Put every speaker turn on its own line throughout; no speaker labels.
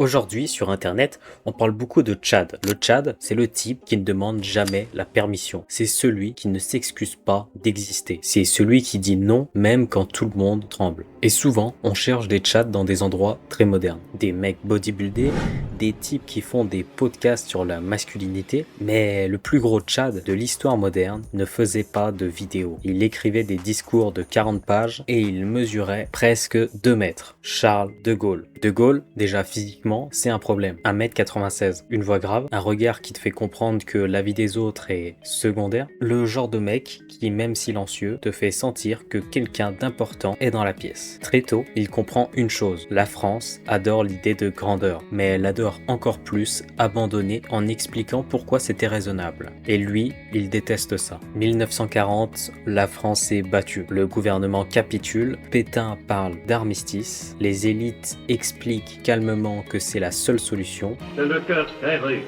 Aujourd'hui, sur Internet, on parle beaucoup de Tchad. Le Tchad, c'est le type qui ne demande jamais la permission. C'est celui qui ne s'excuse pas d'exister. C'est celui qui dit non même quand tout le monde tremble. Et souvent, on cherche des Tchads dans des endroits très modernes. Des mecs bodybuildés, des types qui font des podcasts sur la masculinité. Mais le plus gros Tchad de l'histoire moderne ne faisait pas de vidéos. Il écrivait des discours de 40 pages et il mesurait presque 2 mètres. Charles de Gaulle. De Gaulle, déjà physiquement, c'est un problème. 1m96, une voix grave, un regard qui te fait comprendre que la vie des autres est secondaire. Le genre de mec qui, même silencieux, te fait sentir que quelqu'un d'important est dans la pièce. Très tôt, il comprend une chose. La France adore l'idée de grandeur, mais elle adore encore plus abandonner en expliquant pourquoi c'était raisonnable. Et lui, il déteste ça. 1940, la France est battue. Le gouvernement capitule, Pétain parle d'armistice, les élites expliquent calmement que c'est la seule solution.
C'est le cœur serré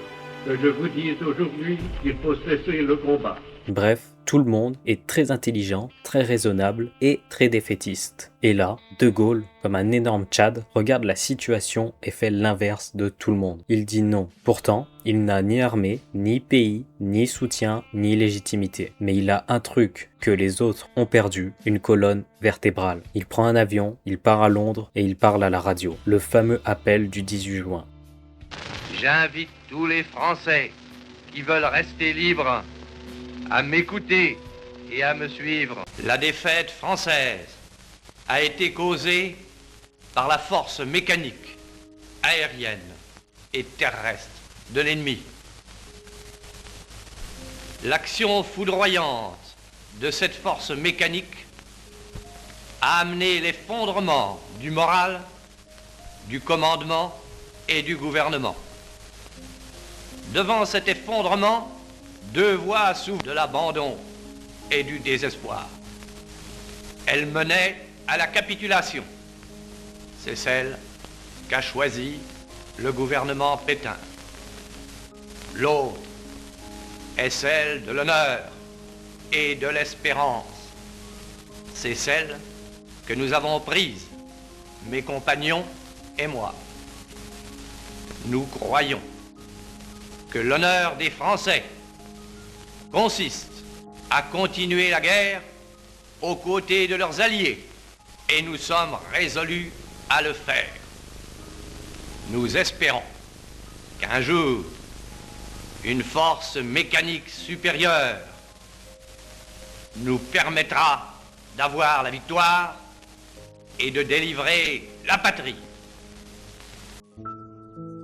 que je vous dise aujourd'hui qu'il faut cesser le combat.
Bref, tout le monde est très intelligent, très raisonnable et très défaitiste. Et là, De Gaulle, comme un énorme Tchad, regarde la situation et fait l'inverse de tout le monde. Il dit non. Pourtant, il n'a ni armée, ni pays, ni soutien, ni légitimité. Mais il a un truc que les autres ont perdu, une colonne vertébrale. Il prend un avion, il part à Londres et il parle à la radio. Le fameux appel du 18 juin.
J'invite tous les Français qui veulent rester libres à m'écouter et à me suivre. La défaite française a été causée par la force mécanique, aérienne et terrestre de l'ennemi. L'action foudroyante de cette force mécanique a amené l'effondrement du moral, du commandement et du gouvernement. Devant cet effondrement, deux voies s'ouvrent de l'abandon et du désespoir. Elles menaient à la capitulation. C'est celle qu'a choisie le gouvernement Pétain. L'autre est celle de l'honneur et de l'espérance. C'est celle que nous avons prise, mes compagnons et moi. Nous croyons que l'honneur des Français consiste à continuer la guerre aux côtés de leurs alliés, et nous sommes résolus à le faire. Nous espérons qu'un jour, une force mécanique supérieure nous permettra d'avoir la victoire et de délivrer la patrie.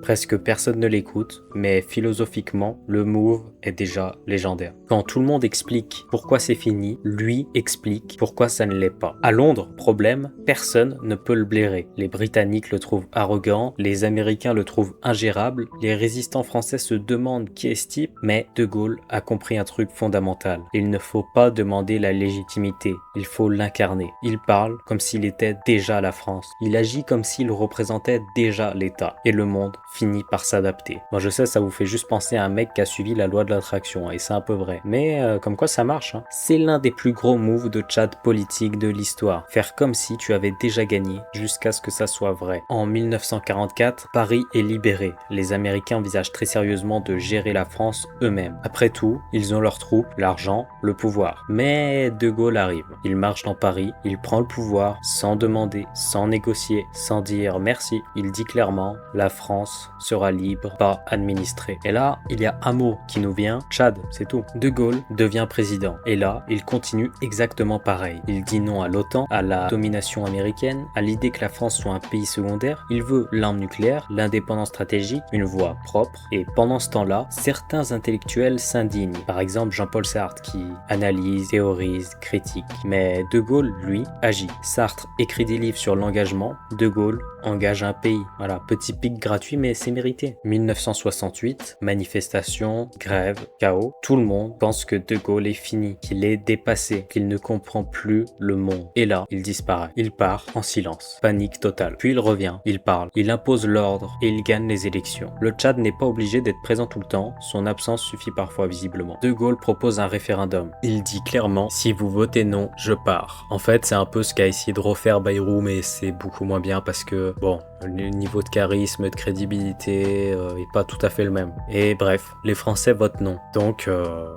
Presque personne ne l'écoute, mais philosophiquement, le move est déjà légendaire. Quand tout le monde explique pourquoi c'est fini, lui explique pourquoi ça ne l'est pas. À Londres, problème, personne ne peut le blairer. Les Britanniques le trouvent arrogant, les Américains le trouvent ingérable, les résistants français se demandent qui est ce type, mais De Gaulle a compris un truc fondamental. Il ne faut pas demander la légitimité, il faut l'incarner. Il parle comme s'il était déjà la France. Il agit comme s'il représentait déjà l'État. Et le monde finit par s'adapter. Moi je sais, ça vous fait juste penser à un mec qui a suivi la loi de l'attraction, et c'est un peu vrai. Mais comme quoi ça marche, hein. C'est l'un des plus gros moves de Tchad politique de l'histoire. Faire comme si tu avais déjà gagné, jusqu'à ce que ça soit vrai. En 1944, Paris est libéré. Les Américains envisagent très sérieusement de gérer la France eux-mêmes. Après tout, ils ont leurs troupes, l'argent, le pouvoir. Mais De Gaulle arrive. Il marche dans Paris, il prend le pouvoir, sans demander, sans négocier, sans dire merci. Il dit clairement, la France sera libre, pas administré. Et là, il y a un mot qui nous vient, Tchad, c'est tout. De Gaulle devient président. Et là, il continue exactement pareil. Il dit non à l'OTAN, à la domination américaine, à l'idée que la France soit un pays secondaire. Il veut l'arme nucléaire, l'indépendance stratégique, une voie propre. Et pendant ce temps-là, certains intellectuels s'indignent. Par exemple, Jean-Paul Sartre qui analyse, théorise, critique. Mais De Gaulle, lui, agit. Sartre écrit des livres sur l'engagement. De Gaulle engage un pays. Voilà, petit pic gratuit, mais c'est mérité. 1968, manifestation, grève, chaos. Tout le monde pense que De Gaulle est fini, qu'il est dépassé, qu'il ne comprend plus le monde. Et là, il disparaît. Il part en silence. Panique totale. Puis il revient, il parle, il impose l'ordre et il gagne les élections. Le Tchad n'est pas obligé d'être présent tout le temps, son absence suffit parfois visiblement. De Gaulle propose un référendum. Il dit clairement, si vous votez non, je pars. En fait, c'est un peu ce qu'a essayé de refaire Bayrou, mais c'est beaucoup moins bien parce que, bon, le niveau de charisme, de crédibilité, responsabilité est pas tout à fait le même. Et bref, les Français votent non. Donc,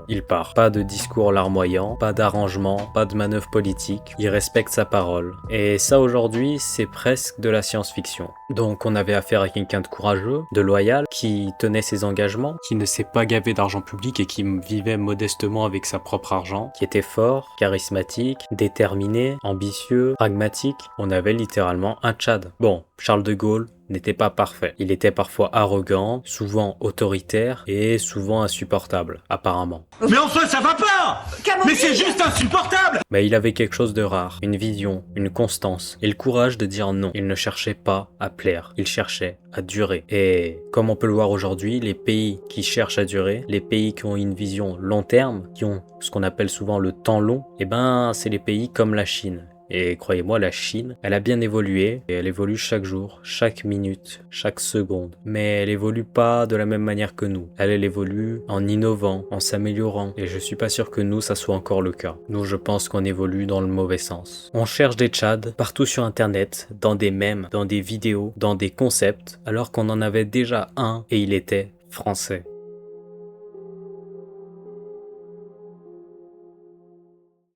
il part. Pas de discours larmoyant, pas d'arrangement, pas de manœuvre politique. Il respecte sa parole. Et ça, aujourd'hui, c'est presque de la science-fiction. Donc, on avait affaire à quelqu'un de courageux, de loyal, qui tenait ses engagements, qui ne s'est pas gavé d'argent public et qui vivait modestement avec sa propre argent, qui était fort, charismatique, déterminé, ambitieux, pragmatique. On avait littéralement un Tchad. Bon, Charles de Gaulle n'était pas parfait. Il était parfois arrogant, souvent autoritaire et souvent insupportable, apparemment.
Mais enfin, ça va pas! Mais c'est juste insupportable!
Mais il avait quelque chose de rare, une vision, une constance et le courage de dire non. Il ne cherchait pas à plaire, il cherchait à durer. Et comme on peut le voir aujourd'hui, les pays qui cherchent à durer, les pays qui ont une vision long terme, qui ont ce qu'on appelle souvent le temps long, eh ben c'est les pays comme la Chine. Et croyez-moi, la Chine, elle a bien évolué, et elle évolue chaque jour, chaque minute, chaque seconde. Mais elle évolue pas de la même manière que nous. Elle évolue en innovant, en s'améliorant. Et je suis pas sûr que nous, ça soit encore le cas. Nous, je pense qu'on évolue dans le mauvais sens. On cherche des Tchads partout sur Internet, dans des mèmes, dans des vidéos, dans des concepts, alors qu'on en avait déjà un, et il était français.